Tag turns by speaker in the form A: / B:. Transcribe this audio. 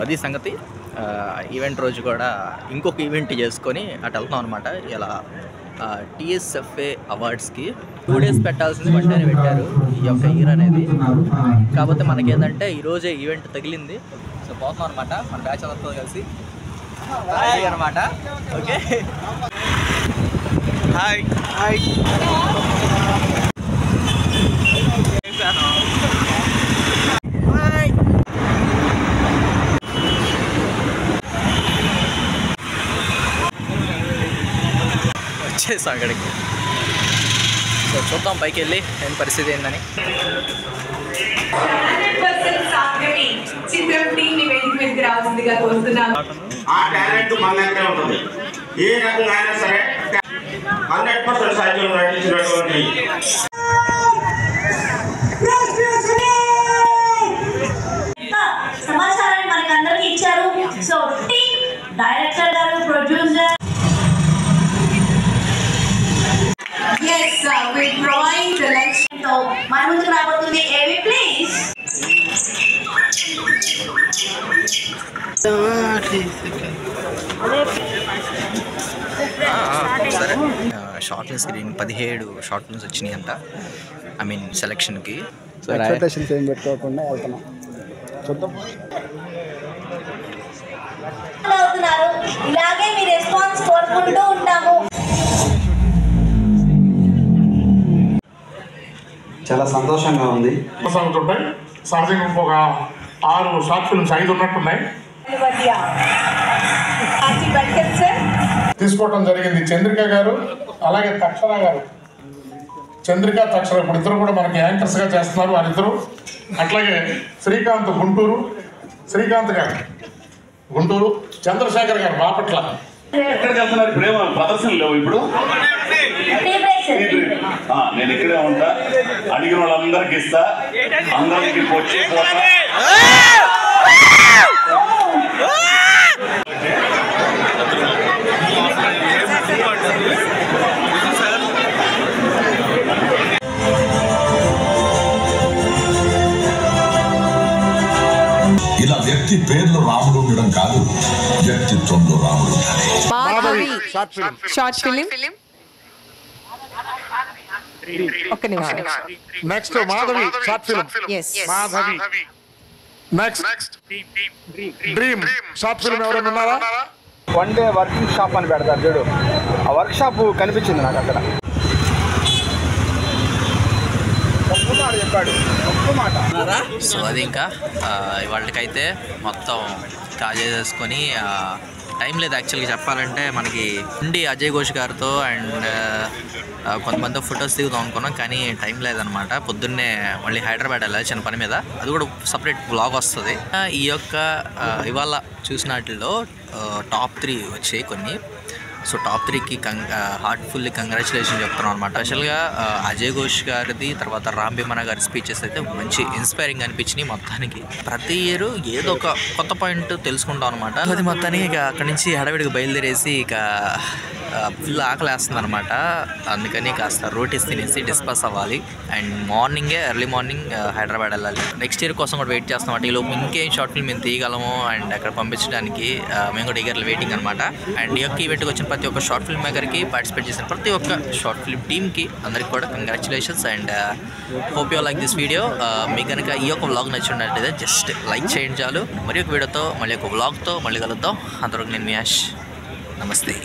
A: అది సంగతి. ఈవెంట్ రోజు కూడా ఇంకొక ఈవెంట్ చేసుకొని అటు వెళ్తాం అనమాట. ఇలా TSFA అవార్డ్స్కి 2 days పెట్టాల్సింది 1 day పెట్టారు ఈ యొక్క ఇయర్ అనేది. కాకపోతే మనకేంటంటే ఈరోజే ఈవెంట్ తగిలింది. సో పోతున్నాం అనమాట మన బ్యాచ్ అందరితో కలిసి అనమాట. ఓకే హాయ్ హాయ్ వచ్చేసాం అక్కడికి. సో చూద్దాం పైకి వెళ్ళి ఏం పరిస్థితి ఏందని.
B: ఆ టాలెంట్ మన దగ్గరే ఉంటుంది. ఏ రకంగా అయినా సరే 100% సాధ్యం నటించినటువంటి
C: సమాచారాన్ని మనకి అందరికి ఇచ్చారు. సో టీమ్ డైరెక్టర్ గారు, ప్రొడ్యూసర్ మన ముందుకు రాబోతుంది. ఏవి ప్లీజ్.
A: సరే short film screen 17 short films వచ్చినాయి అంట. ఐ మీన్ సెలక్షన్కి. సో
D: ఎక్స్పెక్టేషన్స్ ఏం పెట్టుకోకుండా వెళ్తున్నాం. చూద్దాం.
C: ఇలాగే మీ రెస్పాన్స్ కోరుకుంటూ ఉంటాము.
D: చాలా సంతోషంగా ఉంది.
E: సహజంగా ఒక 6 షార్ట్ ఫిల్మ్స్ 5 ఉన్నట్టున్నాయి తీసుకోవడం జరిగింది. చంద్రిక గారు అలాగే తక్షణ గారు, చంద్రిక తక్షణ ఇప్పుడు ఇద్దరు కూడా మనకి యాంకర్స్గా చేస్తున్నారు వారిద్దరు. అట్లాగే శ్రీకాంత్ గారు గుంటూరు, చంద్రశేఖర్ గారు బాపట్ల.
F: ఎక్కడికి వెళ్తున్నారు? ఇప్పుడు ఏమో ప్రదర్శనలు లేవు. ఇప్పుడు నేను ఇక్కడే ఉంటా, అడిగిన వాళ్ళందరికి ఇస్తా, అందరికి వచ్చి
G: ఇలా వ్యక్తి పేర్లో రాముడు ఉండడం కాదు, వ్యక్తిత్వంలో రాముడు.
H: Short film.
E: Next Madhavi short film. Madhavi. Next dream short film. ఎవరైనా ఉన్నారా?
D: 1 day వర్కింగ్ షాప్ అని పెడతారు చూడు, ఆ వర్క్ షాప్ కనిపించింది నాకు అక్కడ. చెప్పాడు ఒక్క మాట.
A: సో అది ఇంకా ఇవాళకైతే మొత్తం కాజా చేసుకొని టైం లేదు యాక్చువల్గా చెప్పాలంటే. మనకి ఉండి అజయ్ ఘోష్ గారితో అండ్ కొంతమంది ఫొటోస్ దిగుదాం అనుకున్నాం, కానీ టైం లేదనమాట. పొద్దున్నే మళ్ళీ హైదరాబాద్ వెళ్ళాలి చిన్న పని మీద. అది కూడా సపరేట్ బ్లాగ్ వస్తుంది. ఈ యొక్క ఇవాళ చూసిన వాటిల్లో టాప్ 3 వచ్చాయి కొన్ని. సో టాప్ 3కి హార్ట్ఫుల్లీ కంగ్రాచులేషన్ చెప్తున్నాం అనమాట. స్పెషల్గా అజయ్ ఘోష్ గారిది, తర్వాత రామ్ భీమన్న గారి స్పీచెస్ అయితే మంచి ఇన్స్పైరింగ్ అనిపించినాయి. మొత్తానికి ప్రతి ఇయర్ ఏదో ఒక కొత్త పాయింట్ తెలుసుకుంటాం అనమాట. అది మొత్తానికి ఇక అక్కడి నుంచి హడావిడికి బయలుదేరేసి ఇక ఫుల్ ఆకలి వేస్తుంది అనమాట. అందుకని కాస్త రోటీస్ తినేసి డిస్పాస్ అవ్వాలి. అండ్ మార్నింగే ఎర్లీ మార్నింగ్ హైదరాబాద్ వెళ్ళాలి. నెక్స్ట్ ఇయర్ కోసం కూడా వెయిట్ చేస్తాం. ఈ లోపు ఇంకేం షార్ట్ ఫిల్మ్ మేము తీయగలము అండ్ అక్కడ పంపించడానికి మేము కూడా ఈగర్లీ వెయిటింగ్ అనమాట. అండ్ ఈ యొక్క ఈవెంట్కి వచ్చిన ప్రతి ఒక్క షార్ట్ ఫిల్మ్ మేకర్కి, పార్టిసిపేట్ చేసిన ప్రతి ఒక్క షార్ట్ ఫిల్మ్ టీమ్కి అందరికి కూడా congratulations. And hope you like this video. మీకు కనుక ఈ యొక్క వ్లాగ్ నచ్చినట్లయితే జస్ట్ లైక్ చేయండి చాలు. మరి ఒక వీడియోతో మళ్ళీ ఒక వ్లాగ్తో మళ్ళీ కలుద్దాం. అంతవరకు నేను మీ యాష్. నమస్తే.